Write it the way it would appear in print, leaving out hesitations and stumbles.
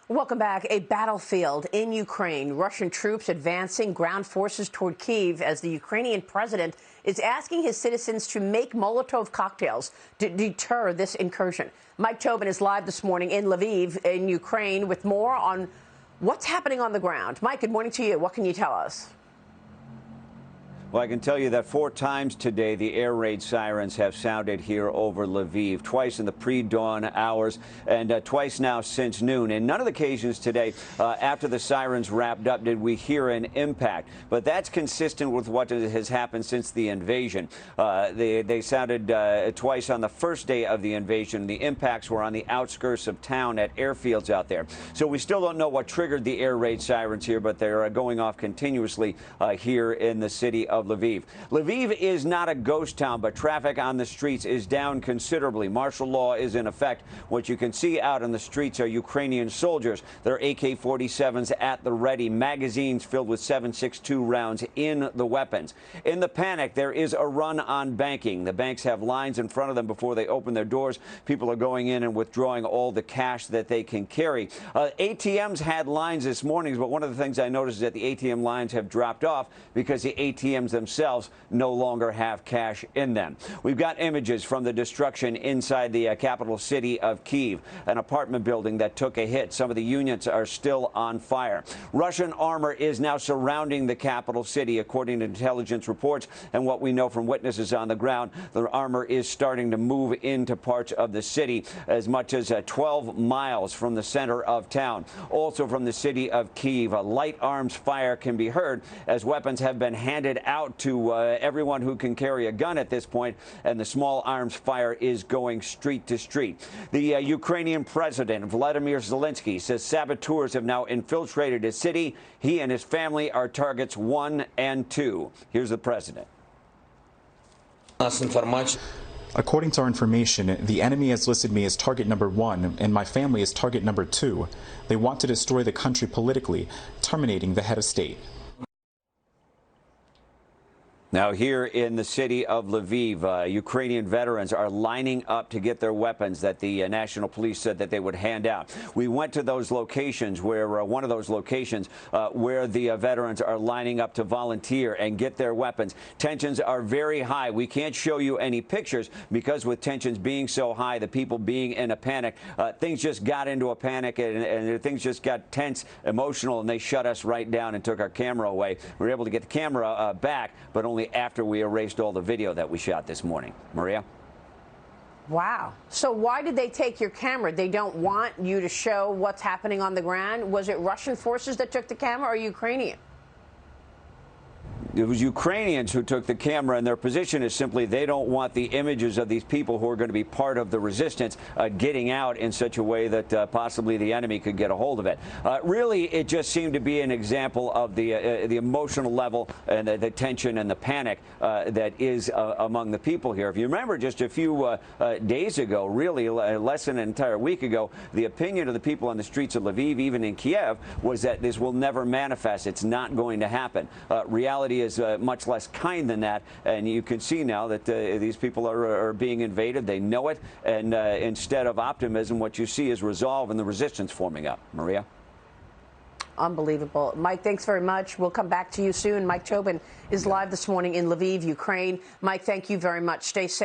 Welcome back. A battlefield in Ukraine. Russian troops advancing ground forces toward Kyiv as the Ukrainian president is asking his citizens to make Molotov cocktails to deter this incursion. Mike Tobin is live this morning in Lviv in Ukraine with more on what's happening on the ground. Mike, good morning to you. What can you tell us? Well, I can tell you that 4 times today the air raid sirens have sounded here over Lviv, twice in the pre-dawn hours and twice now since noon. And none of the occasions today after the sirens wrapped up did we hear an impact. But that's consistent with what has happened since the invasion. They sounded twice on the first day of the invasion. The impacts were on the outskirts of town at airfields out there. So we still don't know what triggered the air raid sirens here, but they're going off continuously here in the city of Lviv. Lviv is not a ghost town, but traffic on the streets is down considerably. Martial law is in effect. What you can see out on the streets are Ukrainian soldiers. Their AK-47s at the ready, magazines filled with 7.62 rounds in the weapons. In the panic, there is a run on banking. The banks have lines in front of them before they open their doors. People are going in and withdrawing all the cash that they can carry. ATMs had lines this morning, but one of the things I noticed is that the ATM lines have dropped off because the ATMs themselves no longer have cash in them. We've got images from the destruction inside the capital city of Kyiv, an apartment building that took a hit. Some of the units are still on fire. Russian armor is now surrounding the capital city, according to intelligence reports and what we know from witnesses on the ground. The armor is starting to move into parts of the city as much as 12 miles from the center of town. Also from the city of Kyiv, a light arms fire can be heard as weapons have been handed out to everyone who can carry a gun at this point, and the small arms fire is going street to street. The Ukrainian president, Vladimir Zelensky, says saboteurs have now infiltrated his city. He and his family are targets 1 and 2. Here's the president. According to our information, the enemy has listed me as target number 1 and my family as target number 2. They want to destroy the country politically, terminating the head of state. Now, here in the city of Lviv, Ukrainian veterans are lining up to get their weapons that the national police said that they would hand out. We went to those locations where one of those locations where the veterans are lining up to volunteer and get their weapons. Tensions are very high. We can't show you any pictures because with tensions being so high, the people being in a panic, things just got into a panic and things just got tense, emotional, and they shut us right down and took our camera away. We were able to get the camera back, but only after we erased all the video that we shot this morning. Maria? Wow. So why did they take your camera? They don't want you to show what's happening on the ground? Was it Russian forces that took the camera or Ukrainian? It was Ukrainians who took the camera, and their position is simply they don't want the images of these people who are going to be part of the resistance getting out in such a way that possibly the enemy could get a hold of it. Really, it just seemed to be an example of the emotional level and the tension and the panic that is among the people here. If you remember just a few days ago, really less than an entire week ago, the opinion of the people on the streets of Lviv, even in Kyiv, was that this will never manifest. It's not going to happen. Reality is much less kind than that, and you can see now that these people are being invaded. They know it, and instead of optimism, what you see is resolve and the resistance forming up. Maria? Unbelievable. Mike, thanks very much. We'll come back to you soon. Mike Tobin is live this morning in Lviv, Ukraine. Mike, thank you very much. Stay safe.